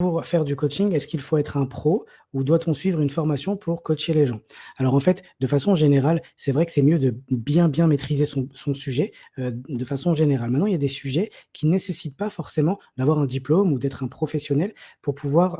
Pour faire du coaching, est-ce qu'il faut être un pro ou doit-on suivre une formation pour coacher les gens? Alors en fait, de façon générale, c'est vrai que c'est mieux de bien maîtriser son sujet, de façon générale. Maintenant, il y a des sujets qui ne nécessitent pas forcément d'avoir un diplôme ou d'être un professionnel pour pouvoir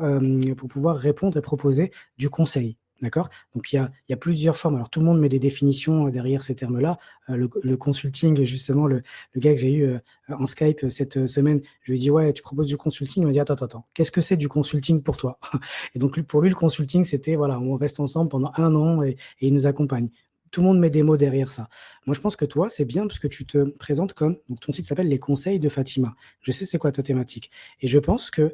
répondre et proposer du conseil, d'accord? Donc il y a plusieurs formes. Alors tout le monde met des définitions, derrière ces termes-là. Le consulting, justement, le gars que j'ai eu, en Skype, cette, semaine, je lui ai dit: «Ouais, tu proposes du consulting?» Il m'a dit: «Attends, attends, attends, qu'est-ce que c'est du consulting pour toi?» Et donc lui, pour lui, le consulting, c'était, voilà, on reste ensemble pendant 1 an et il nous accompagne. Tout le monde met des mots derrière ça. Moi, je pense que toi, c'est bien parce que tu te présentes comme, donc ton site s'appelle «Les conseils de Fatima». Je sais c'est quoi ta thématique et je pense que,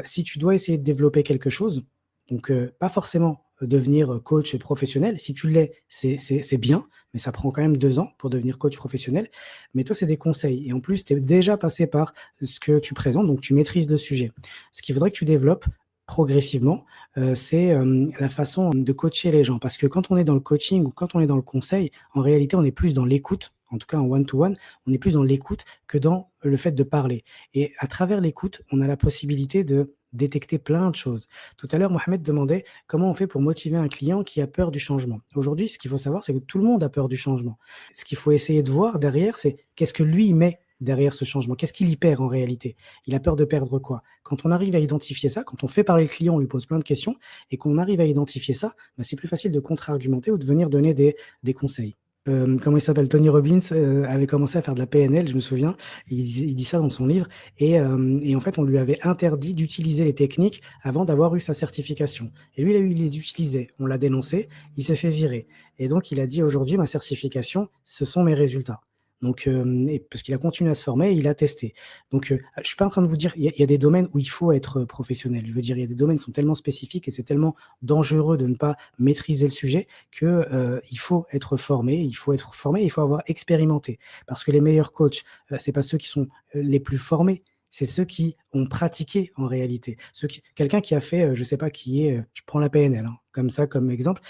si tu dois essayer de développer quelque chose, donc pas forcément devenir coach professionnel. Si tu l'es, c'est bien, mais ça prend quand même 2 ans pour devenir coach professionnel. Mais toi, c'est des conseils et en plus, tu es déjà passé par ce que tu présentes, donc tu maîtrises le sujet. Ce qu'il faudrait que tu développes progressivement, c'est, la façon de coacher les gens. Parce que quand on est dans le coaching ou quand on est dans le conseil, en réalité, on est plus dans l'écoute, en tout cas en one to one, on est plus dans l'écoute que dans le fait de parler et à travers l'écoute, on a la possibilité de détecter plein de choses. Tout à l'heure, Mohamed demandait comment on fait pour motiver un client qui a peur du changement. Aujourd'hui, ce qu'il faut savoir, c'est que tout le monde a peur du changement. Ce qu'il faut essayer de voir derrière, c'est qu'est-ce que lui il met derrière ce changement? Qu'est-ce qu'il y perd en réalité? Il a peur de perdre quoi? Quand on arrive à identifier ça, quand on fait parler le client, on lui pose plein de questions et qu'on arrive à identifier ça, bah, c'est plus facile de contre-argumenter ou de venir donner des conseils. Comment il s'appelle? Tony Robbins, avait commencé à faire de la PNL, je me souviens. Il dit ça dans son livre et en fait, on lui avait interdit d'utiliser les techniques avant d'avoir eu sa certification et lui, il les utilisait. On l'a dénoncé, il s'est fait virer et donc il a dit: «Aujourd'hui, ma certification, ce sont mes résultats». Donc et parce qu'il a continué à se former, il a testé. Donc je suis pas en train de vous dire il y a des domaines où il faut être, professionnel. Je veux dire, il y a des domaines qui sont tellement spécifiques et c'est tellement dangereux de ne pas maîtriser le sujet que, il faut être formé, il faut avoir expérimenté. Parce que les meilleurs coachs, c'est pas ceux qui sont, les plus formés, c'est ceux qui ont pratiqué en réalité. Ceux qui quelqu'un qui a fait, je sais pas qui est, je prends la PNL, hein, comme ça, comme exemple,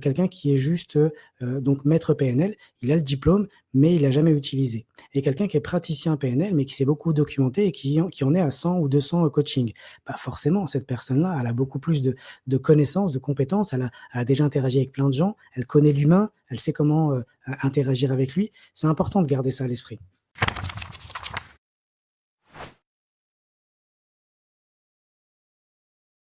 quelqu'un qui est juste, donc maître PNL, il a le diplôme, mais il l'a jamais utilisé. Et quelqu'un qui est praticien PNL, mais qui s'est beaucoup documenté et qui en est à 100 ou 200, coachings. Bah, forcément, cette personne-là, elle a beaucoup plus de connaissances, de compétences, elle a déjà interagi avec plein de gens, elle connaît l'humain, elle sait comment, interagir avec lui. C'est important de garder ça à l'esprit.